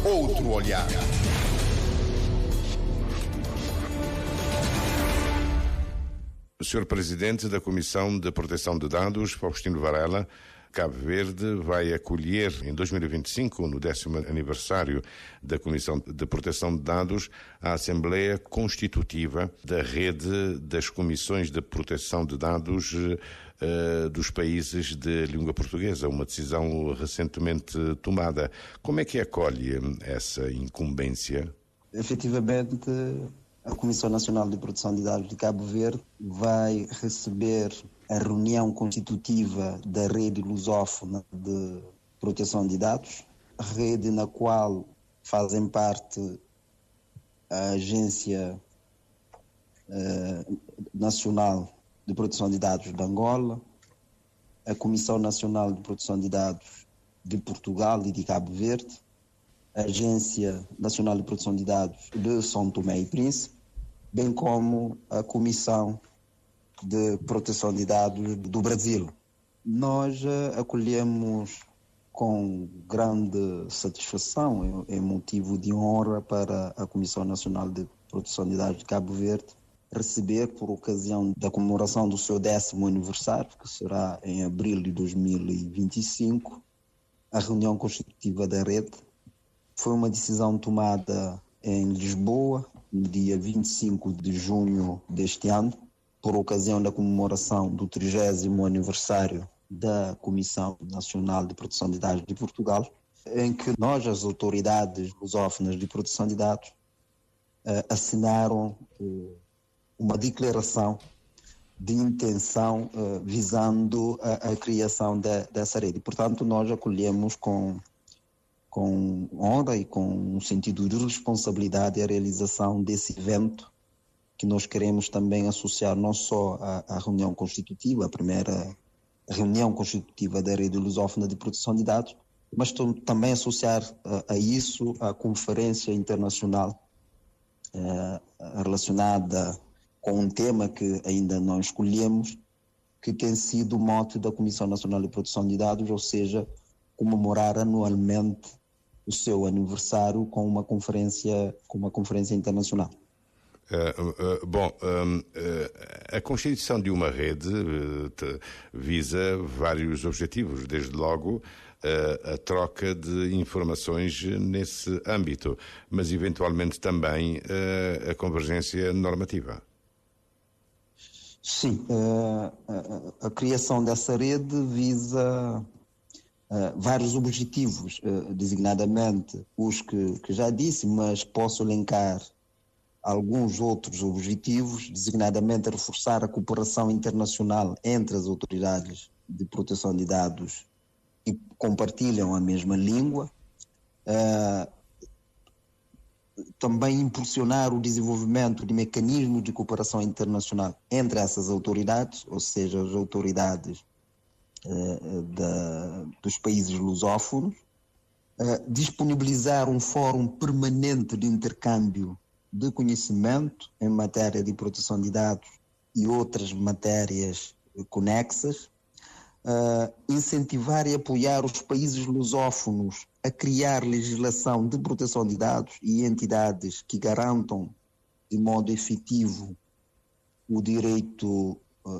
outro olhar. Senhor Presidente da Comissão de Proteção de Dados, Faustino Varela, Cabo Verde vai acolher em 2025, no 10º aniversário da Comissão de Proteção de Dados, a Assembleia Constitutiva da Rede das Comissões de Proteção de Dados dos países de língua portuguesa, uma decisão recentemente tomada. Como é que acolhe essa incumbência? Efetivamente, a Comissão Nacional de Proteção de Dados de Cabo Verde vai receber a reunião constitutiva da rede lusófona de proteção de dados, rede na qual fazem parte a Agência Nacional de Proteção de Dados de Angola, a Comissão Nacional de Proteção de Dados de Portugal e de Cabo Verde, a Agência Nacional de Proteção de Dados de São Tomé e Príncipe, bem como a Comissão de Proteção de Dados do Brasil. Nós acolhemos com grande satisfação, é motivo de honra para a Comissão Nacional de Proteção de Dados de Cabo Verde receber, por ocasião da comemoração do seu 10º aniversário, que será em abril de 2025, a reunião constitutiva da rede. Foi uma decisão tomada em Lisboa, no dia 25 de junho deste ano, por ocasião da comemoração do 30º aniversário da Comissão Nacional de Proteção de Dados de Portugal, em que nós, as autoridades lusófonas de proteção de dados, assinaram uma declaração de intenção visando a criação dessa rede. Portanto, nós acolhemos com honra e com um sentido de responsabilidade a realização desse evento, que nós queremos também associar não só à reunião constitutiva, a primeira reunião constitutiva da Rede Lusófona de Proteção de Dados, mas também associar a isso a conferência internacional relacionada com um tema que ainda não escolhemos, que tem sido o mote da Comissão Nacional de Proteção de Dados, ou seja, comemorar anualmente o seu aniversário com uma conferência internacional. A constituição de uma rede visa vários objetivos, desde logo a troca de informações nesse âmbito, mas eventualmente também a convergência normativa. Sim, a criação dessa rede visa vários objetivos, designadamente os que já disse, mas posso elencar alguns outros objetivos, designadamente reforçar a cooperação internacional entre as autoridades de proteção de dados que compartilham a mesma língua, também impulsionar o desenvolvimento de mecanismos de cooperação internacional entre essas autoridades, ou seja, as autoridades dos países lusófonos, disponibilizar um fórum permanente de intercâmbio de conhecimento em matéria de proteção de dados e outras matérias conexas, incentivar e apoiar os países lusófonos a criar legislação de proteção de dados e entidades que garantam de modo efetivo o direito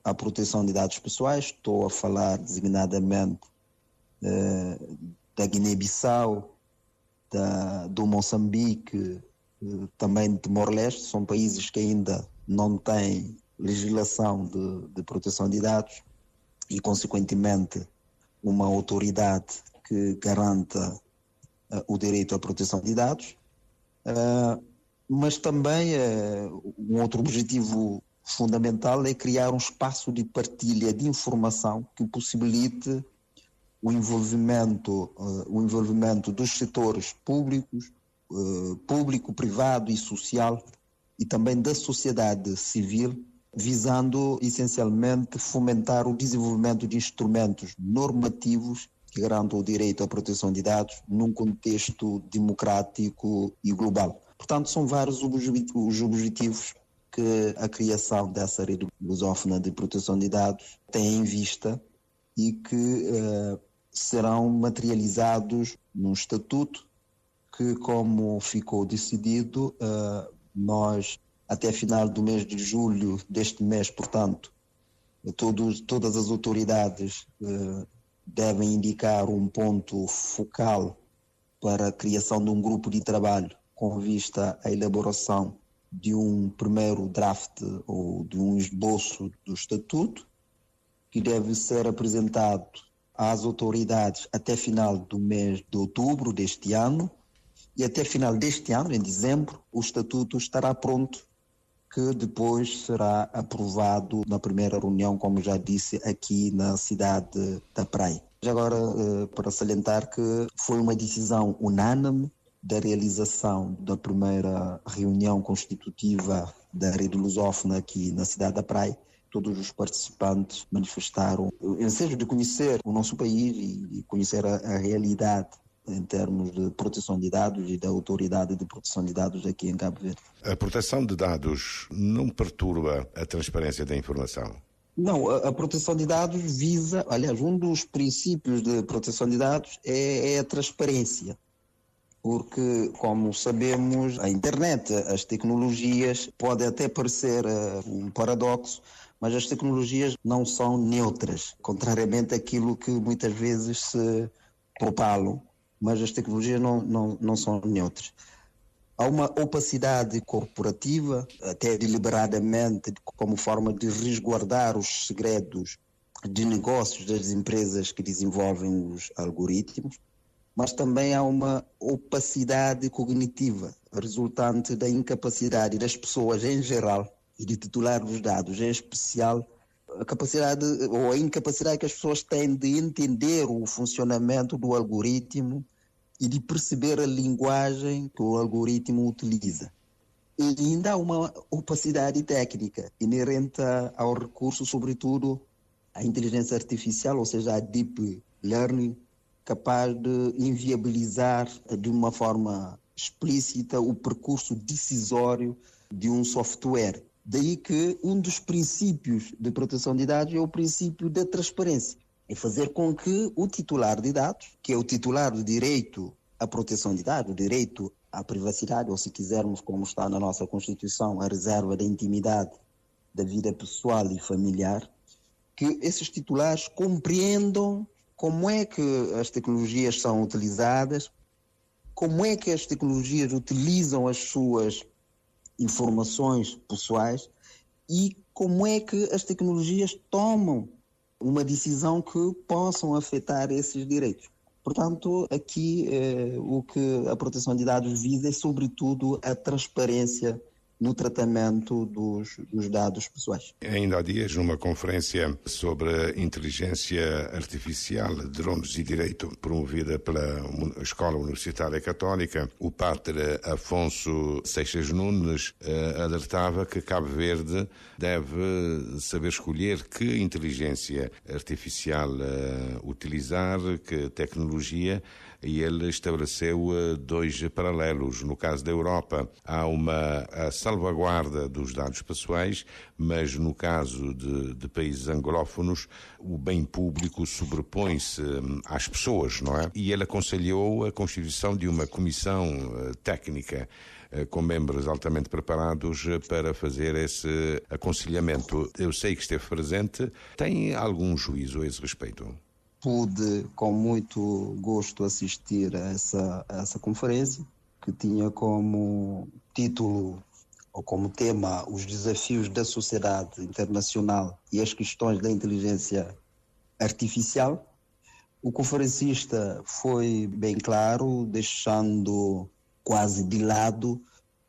à proteção de dados pessoais. Estou a falar designadamente da Guiné-Bissau, do Moçambique, também de Timor-Leste. São países que ainda não têm legislação de proteção de dados e, consequentemente, uma autoridade que garanta o direito à proteção de dados. Mas também um outro objetivo fundamental é criar um espaço de partilha de informação que possibilite o envolvimento dos setores públicos, público, privado e social, e também da sociedade civil, visando essencialmente fomentar o desenvolvimento de instrumentos normativos que garantam o direito à proteção de dados num contexto democrático e global. Portanto, são vários os objetivos que a criação dessa rede lusófona de proteção de dados tem em vista e que serão materializados num estatuto que, como ficou decidido, nós, até final do mês de julho deste mês, portanto, todas as autoridades devem indicar um ponto focal para a criação de um grupo de trabalho com vista à elaboração de um primeiro draft ou de um esboço do estatuto, que deve ser apresentado às autoridades até final do mês de outubro deste ano, e até final deste ano, em dezembro, o estatuto estará pronto, que depois será aprovado na primeira reunião, como já disse, aqui na cidade da Praia. Agora, para salientar que foi uma decisão unânime da realização da primeira reunião constitutiva da rede lusófona aqui na cidade da Praia. Todos os participantes manifestaram o desejo de conhecer o nosso país e conhecer a realidade em termos de proteção de dados e da autoridade de proteção de dados aqui em Cabo Verde. A proteção de dados não perturba a transparência da informação? Não, a proteção de dados visa, aliás, um dos princípios de proteção de dados é a transparência. Porque, como sabemos, a internet, as tecnologias, pode até parecer um paradoxo, mas as tecnologias não são neutras, contrariamente àquilo que muitas vezes se propalam, mas as tecnologias não são neutras. Há uma opacidade corporativa, até deliberadamente, como forma de resguardar os segredos de negócios das empresas que desenvolvem os algoritmos, mas também há uma opacidade cognitiva, resultante da incapacidade das pessoas em geral e de titular dos dados em especial, a capacidade ou a incapacidade que as pessoas têm de entender o funcionamento do algoritmo e de perceber a linguagem que o algoritmo utiliza. E ainda há uma opacidade técnica inerente ao recurso, sobretudo, à inteligência artificial, ou seja, à deep learning, capaz de inviabilizar de uma forma explícita o percurso decisório de um software. Daí que um dos princípios de proteção de dados é o princípio da transparência. É fazer com que o titular de dados, que é o titular do direito à proteção de dados, o direito à privacidade, ou se quisermos, como está na nossa Constituição, a reserva da intimidade da vida pessoal e familiar, que esses titulares compreendam como é que as tecnologias são utilizadas, como é que as tecnologias utilizam as suas informações pessoais e como é que as tecnologias tomam uma decisão que possam afetar esses direitos. Portanto, aqui o que a proteção de dados visa é, sobretudo, a transparência no tratamento dos dados pessoais. Ainda há dias, numa conferência sobre inteligência artificial, drones e direito, promovida pela Escola Universitária Católica, o padre Afonso Seixas Nunes alertava que Cabo Verde deve saber escolher que inteligência artificial utilizar, que tecnologia, e ele estabeleceu dois paralelos. No caso da Europa, há a salvaguarda dos dados pessoais, mas no caso de países anglófonos, o bem público sobrepõe-se às pessoas, não é? E ele aconselhou a constituição de uma comissão técnica com membros altamente preparados para fazer esse aconselhamento. Eu sei que esteve presente. Tem algum juízo a esse respeito? Pude, com muito gosto, assistir a essa conferência, que tinha como título ou como tema os desafios da sociedade internacional e as questões da inteligência artificial. O conferencista foi bem claro, deixando quase de lado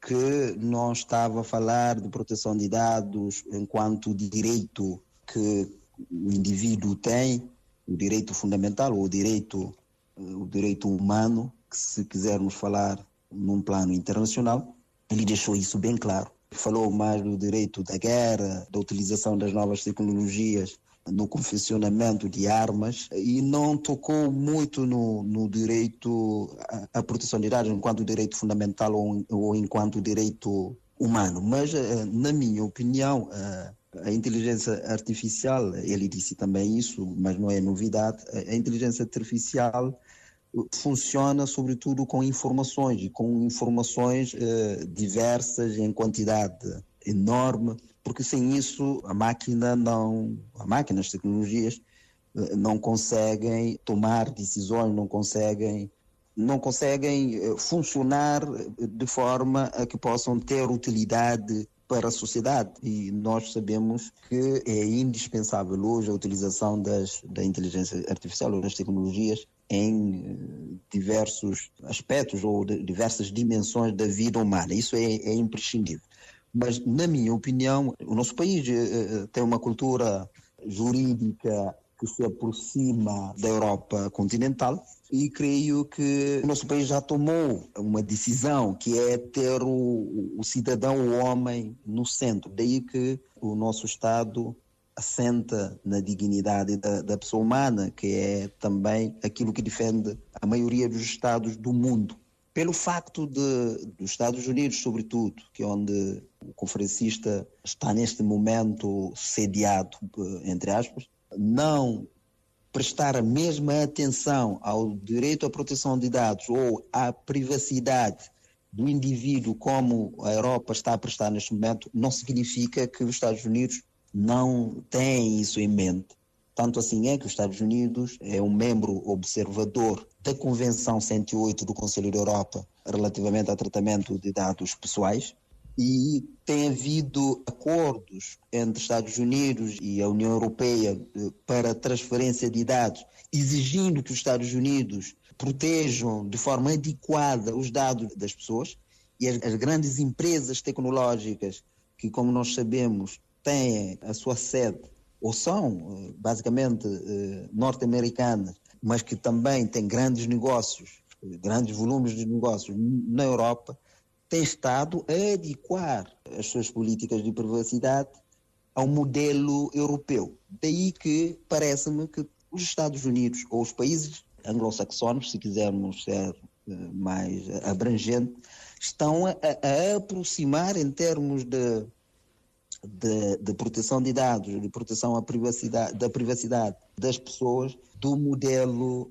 que não estava a falar de proteção de dados enquanto direito que o indivíduo tem, o direito fundamental ou o direito humano, que se quisermos falar num plano internacional. Ele deixou isso bem claro. Falou mais do direito da guerra, da utilização das novas tecnologias no confeccionamento de armas e não tocou muito no direito à proteção de dados enquanto direito fundamental ou enquanto direito humano. Mas, na minha opinião, a inteligência artificial, ele disse também isso, mas não é novidade, a inteligência artificial funciona sobretudo com informações, e com informações diversas em quantidade enorme, porque sem isso as tecnologias não conseguem tomar decisões, não conseguem funcionar de forma a que possam ter utilidade para a sociedade. E nós sabemos que é indispensável hoje a utilização da inteligência artificial ou das tecnologias em diversos aspectos ou diversas dimensões da vida humana. Isso é imprescindível. Mas, na minha opinião, o nosso país tem uma cultura jurídica que se aproxima da Europa continental, e creio que o nosso país já tomou uma decisão, que é ter o cidadão, o homem, no centro. Daí que o nosso Estado assenta na dignidade da pessoa humana, que é também aquilo que defende a maioria dos Estados do mundo. Pelo facto dos Estados Unidos, sobretudo, que é onde o conferencista está neste momento sediado, entre aspas, não prestar a mesma atenção ao direito à proteção de dados ou à privacidade do indivíduo como a Europa está a prestar neste momento, não significa que os Estados Unidos não têm isso em mente. Tanto assim é que os Estados Unidos é um membro observador da Convenção 108 do Conselho da Europa relativamente ao tratamento de dados pessoais, e tem havido acordos entre Estados Unidos e a União Europeia para transferência de dados, exigindo que os Estados Unidos protejam de forma adequada os dados das pessoas, e as grandes empresas tecnológicas que, como nós sabemos, têm a sua sede, ou são basicamente norte-americanas, mas que também têm grandes negócios, grandes volumes de negócios na Europa, tem estado a adequar as suas políticas de privacidade ao modelo europeu. Daí que parece-me que os Estados Unidos, ou os países anglo-saxónicos, se quisermos ser mais abrangente, estão a aproximar em termos de proteção de dados, de proteção da privacidade das pessoas do modelo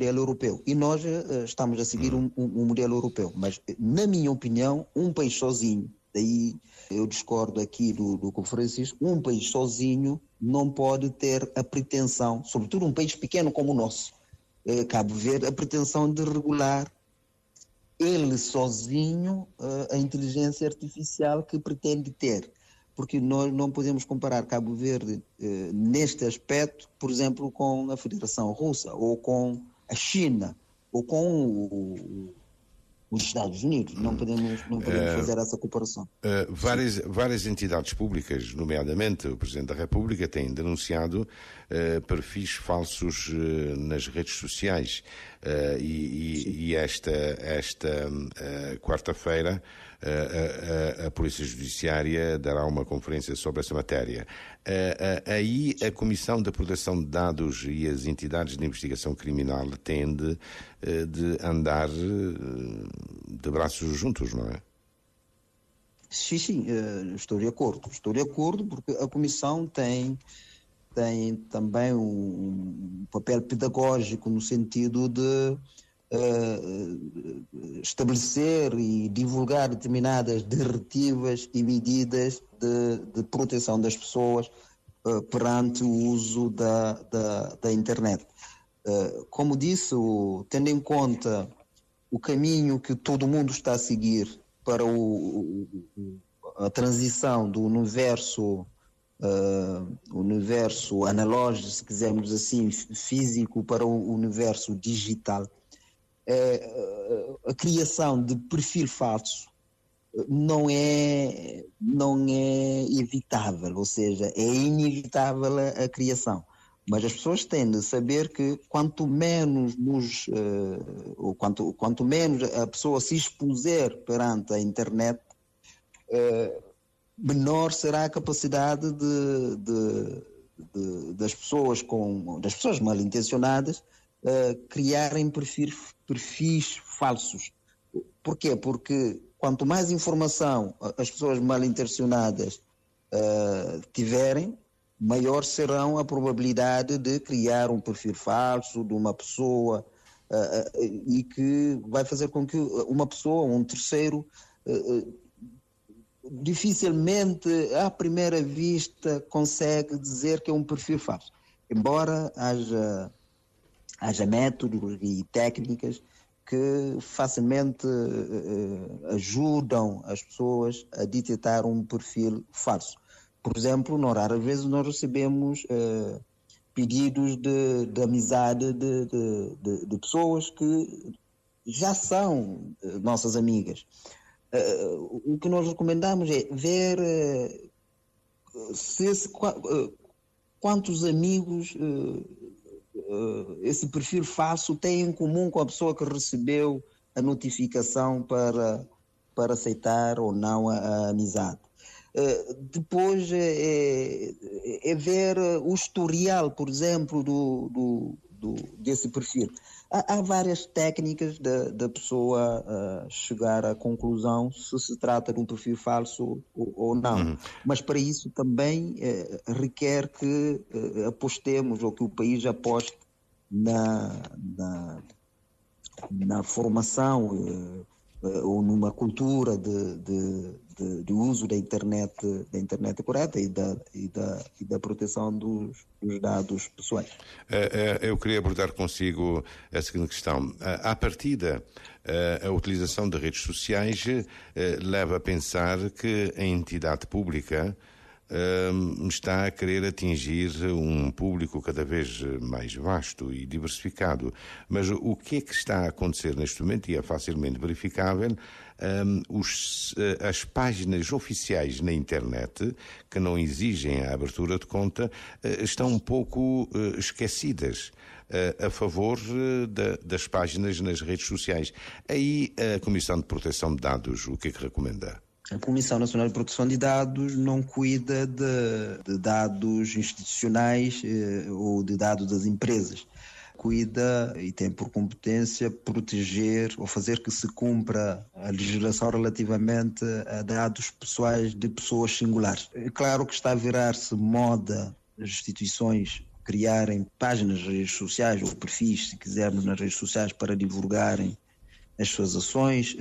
europeu. E nós estamos a seguir um modelo europeu. Mas, na minha opinião, um país sozinho, daí eu discordo aqui do conferencista, um país sozinho não pode ter a pretensão, sobretudo um país pequeno como o nosso, Cabo Verde, a pretensão de regular ele sozinho a inteligência artificial que pretende ter. Porque nós não podemos comparar Cabo Verde neste aspecto, por exemplo, com a Federação Russa, ou com a China, ou com os Estados Unidos. Não podemos fazer essa comparação. Várias entidades públicas, nomeadamente o Presidente da República, têm denunciado perfis falsos nas redes sociais. E esta quarta-feira a Polícia Judiciária dará uma conferência sobre essa matéria. Aí a Comissão da Proteção de Dados e as entidades de investigação criminal tendem de andar de braços juntos, não é? Sim, estou de acordo. Estou de acordo porque a Comissão tem também um papel pedagógico no sentido de estabelecer e divulgar determinadas diretivas e medidas de proteção das pessoas perante o uso da internet. Como disse, tendo em conta o caminho que todo mundo está a seguir para a transição do universo analógico, se quisermos assim, físico, para o universo digital, a criação de perfil falso não é evitável, ou seja, é inevitável a criação. Mas as pessoas têm de saber que quanto menos a pessoa se expuser perante a internet, menor será a capacidade das pessoas mal intencionadas criarem perfis falsos. Porquê? Porque quanto mais informação as pessoas mal intencionadas tiverem, maior serão a probabilidade de criar um perfil falso de uma pessoa e que vai fazer com que uma pessoa, um terceiro, dificilmente, à primeira vista, consegue dizer que é um perfil falso. Embora haja métodos e técnicas que facilmente ajudam as pessoas a detectar um perfil falso. Por exemplo, não raras vezes nós recebemos pedidos de amizade de pessoas que já são nossas amigas. O que nós recomendamos é ver quantos amigos esse perfil falso tem em comum com a pessoa que recebeu a notificação para aceitar ou não a amizade. Depois é ver o historial, por exemplo, desse perfil. Há várias técnicas da pessoa chegar à conclusão se trata de um perfil falso ou não. Mas para isso também requer que apostemos, ou que o país aposte na formação ou numa cultura de uso da internet correta e da proteção dos dados pessoais. Eu queria abordar consigo a seguinte questão. À partida, a utilização de redes sociais leva a pensar que a entidade pública está a querer atingir um público cada vez mais vasto e diversificado. Mas o que é que está a acontecer neste momento, e é facilmente verificável, as páginas oficiais na internet, que não exigem a abertura de conta, estão um pouco esquecidas a favor das páginas nas redes sociais. Aí a Comissão de Proteção de Dados, o que é que recomenda? A Comissão Nacional de Proteção de Dados não cuida de dados institucionais ou de dados das empresas. Cuida e tem por competência proteger ou fazer que se cumpra a legislação relativamente a dados pessoais de pessoas singulares. É claro que está a virar-se moda as instituições criarem páginas nas redes sociais ou perfis, se quisermos, nas redes sociais para divulgarem as suas ações.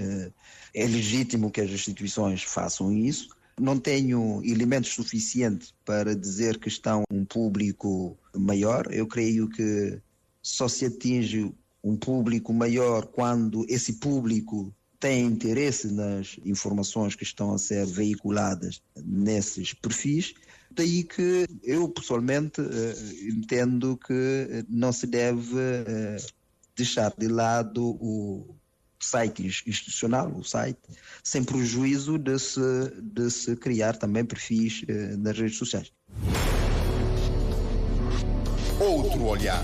É legítimo que as instituições façam isso. Não tenho elementos suficientes para dizer que estão um público maior. Eu creio que só se atinge um público maior quando esse público tem interesse nas informações que estão a ser veiculadas nesses perfis. Daí que eu, pessoalmente, entendo que não se deve deixar de lado o site institucional, o site, sem prejuízo de se criar também perfis nas redes sociais. Outro olhar.